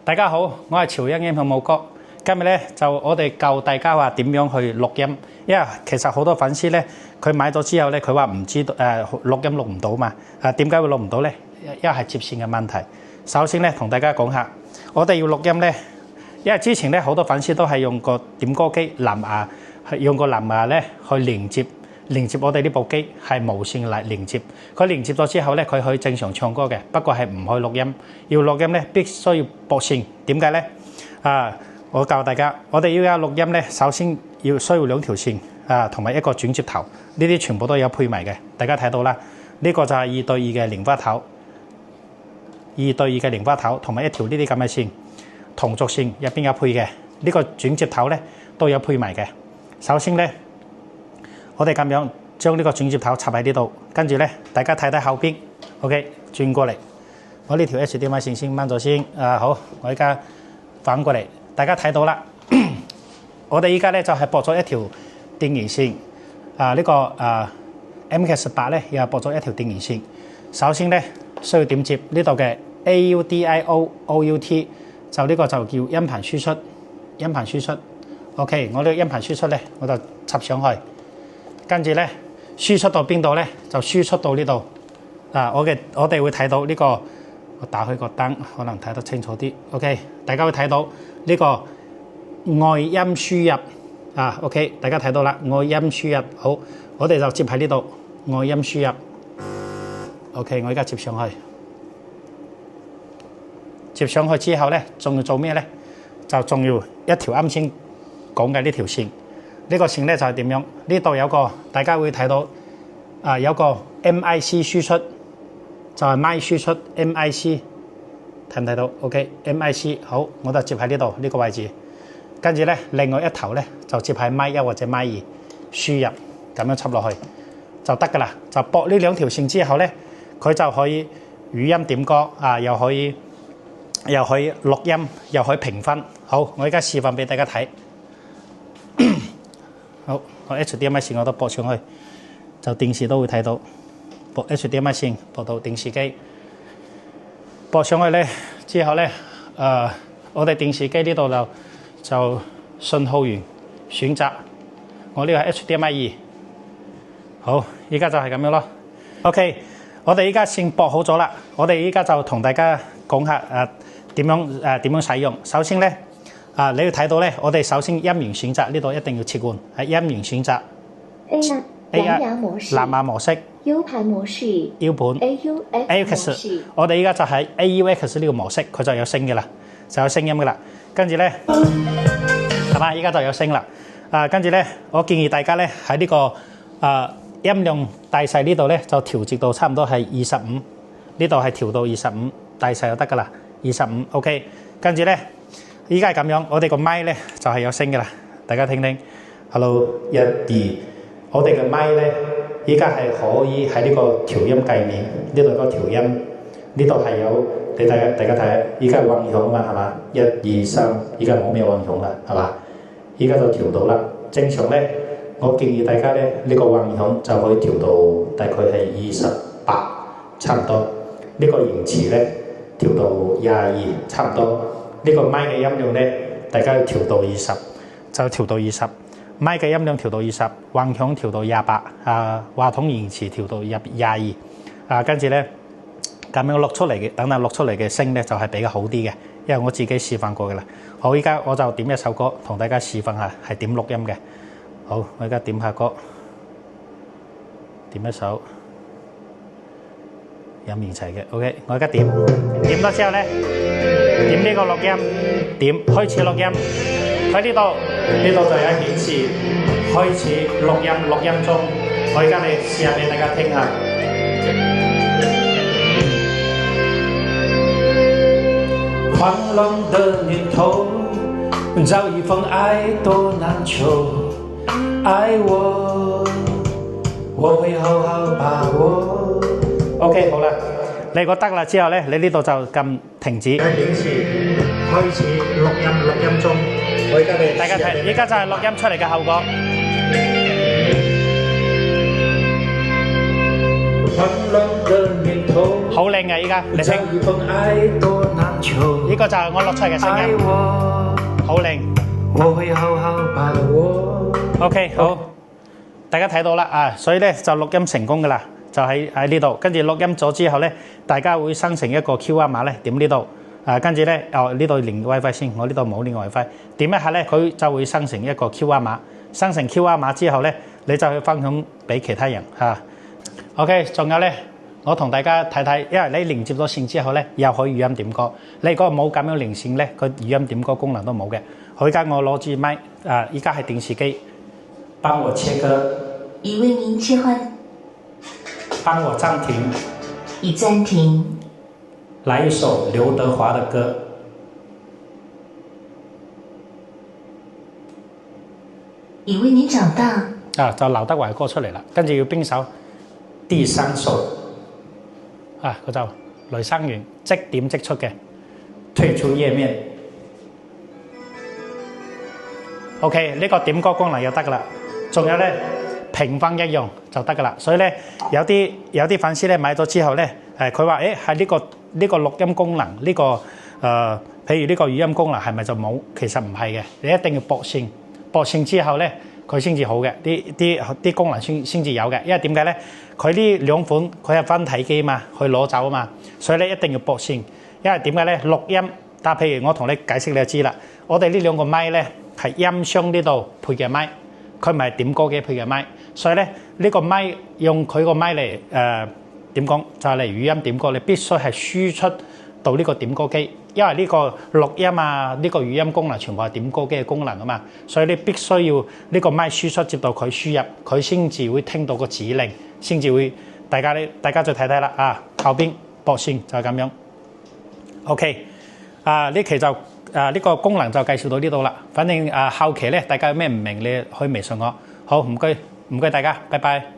大家好，我係潮英英同武哥。今日咧就我哋教大家話點樣去錄音，因為其實好多粉絲咧佢買咗之後咧佢話唔知道錄音錄唔到嘛。點解會錄唔到咧？因為係接線嘅問題。首先咧同大家講下，我哋要錄音咧，因為之前咧好多粉絲都係用個點歌機藍牙，用個藍牙咧去連接我哋呢部機係無線嚟連接。佢連接咗之後咧，佢可以正常唱歌嘅，不過係唔可以錄音。要錄音咧必須要駁線。點解咧？我教大家，我哋要有錄音咧，首先需要兩條線同埋一個轉接頭，呢啲全部都有配埋嘅。大家睇到啦，呢個就係2對2嘅蓮花頭，2對2嘅蓮花頭，同埋一條呢啲咁嘅線，同軸線入邊有配嘅。呢個轉接頭咧都有配埋嘅。首先咧，我哋咁樣將呢個轉接頭插喺呢度，跟住咧大家睇睇後邊 ，OK， 轉過嚟。我呢條 HDMI 線先掹咗先。好，我而家反過嚟。大家睇到啦，我哋依家咧就係駁咗一條電源線，呢個MK18咧又係駁咗一條電源線。首先咧需要點接呢度嘅 AUDIO OUT， 就呢個就叫音頻輸出，音頻輸出。OK， 我呢個音頻輸出咧我就插上去，跟住咧輸出到邊度咧就輸出到呢度。我哋會睇到呢個，我打開個燈可能睇得清楚啲。OK， 大家會睇到。呢個外音輸入OK， 大家睇到啦，外音輸入。好，我哋就接喺呢度，外音輸入。OK， 我而家接上去，接上去之後咧，仲要做咩咧？就仲要一條啱先講嘅呢條線。呢個線咧就係點樣？呢度有個大家會睇到有個 MIC 輸出，就係咪輸出 MIC。睇唔睇到 ？OK，MIC 好，我就接喺呢度呢個位置，跟住咧另外一頭咧就接喺咪1或者咪2輸入，咁樣插落去就得噶啦。就駁呢兩條線之後咧，佢就可以語音點歌又可以錄音，又可以評分。好，我而家示範俾大家睇。好，我 HDMI 線我都駁上去，就電視都會睇到，駁 HDMI 線駁到電視機。駁上去咧之後咧，我哋電視機呢度就信號源選擇，我呢個係 HDMI 2。好，依家就係咁樣咯。OK， 我哋依家線駁好咗啦，我哋依家就同大家講下點樣使用。首先咧你要睇到咧，我哋首先音源選擇呢度一定要切換，喺音源選擇 A 藍牙模式、藍牙模式、U 盤模式、 U 盤、AUX 模式。我哋依家就喺 AUX 呢個模式，佢就有聲嘅啦，就有聲音嘅啦。跟住咧，係嘛？依家就有聲啦。跟住咧，我建議大家咧喺呢個音量大細呢度咧，就調節到差唔多係25，呢度係調到25，大細就得噶啦，25 OK。跟住咧，依家係咁樣，我哋個咪咧就係有聲嘅啦，大家聽聽。Hello， 1、2。我哋嘅咪咧，依家係可以喺呢個調音界面，呢度有個調音，呢度係有，你大家睇下，依家混響嘛係嘛？1、2、3，依家冇咩混響啦，係嘛？依家就調到啦。正常咧，我建議大家咧，呢個混響就可以調到大概係28，差唔多。呢個延遲咧調到22，差唔多。呢個咪嘅音量咧，大家要調到20，就調到20。咪嘅音量調到20，混響調到28，話筒延遲調到22，跟住咧咁樣錄出嚟嘅，等錄出嚟嘅聲咧就係比較好啲嘅，因為我自己示範過嘅啦。好，依家我就點一首歌同大家示範下係點錄音嘅。好，我而家點下歌，點一首有面齊嘅 OK， 我而家點咗之後咧，點呢個錄音，點開始錄音。喺呢度就有顯示開始錄音中。我而家嚟試下俾大家聽下。狂浪的念頭早已封愛多難求，愛我會好好把握。OK， 好啦，你覺得啦之後咧，你呢度就撳停止。顯示開始錄音中。我而家俾大家睇，而家就係錄音出嚟嘅後果。好靚嘅，依家你聽。呢個就係我錄出嚟嘅聲音，好靚。OK， 好，大家睇到啦啊，所以咧就錄音成功噶啦，就喺呢度。跟住錄音咗之後咧，大家會生成一個 QR 碼咧，點呢度啊，跟住咧呢度連 WiFi 先，我呢度冇連 WiFi， 點一下咧佢就會生成一個 QR 碼，生成 QR 碼之後咧，你就去分享俾其他人嚇。OK， 仲有咧。我同大家睇睇，因為你連接咗線之後咧，又可以語音點歌。你如果冇咁樣連線咧，佢語音點歌功能都冇嘅。而家我攞住麥，依家係電視機，幫我切歌。已為您切換。幫我暫停。已暫停。來一首劉德華的歌。已為你長大。就劉德華嘅歌出嚟啦。跟住要邊首？第三首。佢就雷生源即點即出嘅，退出頁面。OK， 呢個點歌功能又得噶啦，仲有咧評分一樣就得噶啦。所以咧有啲粉絲咧買咗之後咧，佢話係呢個錄音功能，呢個譬如呢個語音功能係咪就冇？其實唔係嘅，你一定要駁線，駁線之後咧佢先至好嘅，啲功能先至有嘅。因為點解咧？佢呢兩款佢係分體機嘛，去攞走啊嘛，所以咧一定要駁線。因為點解咧？錄音，但係譬如我同你解釋你就知啦。我哋呢兩個咪咧係音箱呢度配嘅咪，佢唔係點歌機配嘅咪，所以咧呢個咪用佢個咪嚟點講就係嚟語音點歌，你必須係輸出到呢個點歌機，因為呢個錄音啊，呢個語音功能全部係點歌機嘅功能啊嘛，所以你必須要呢個咪輸出接到佢輸入，佢先至會聽到個指令。先至會，大家再睇睇啦啊！後邊駁線就係咁樣。OK， 呢期就呢個功能就介紹到呢度啦。反正後期咧，大家有咩唔明，你去微信我。好，唔該大家，拜拜。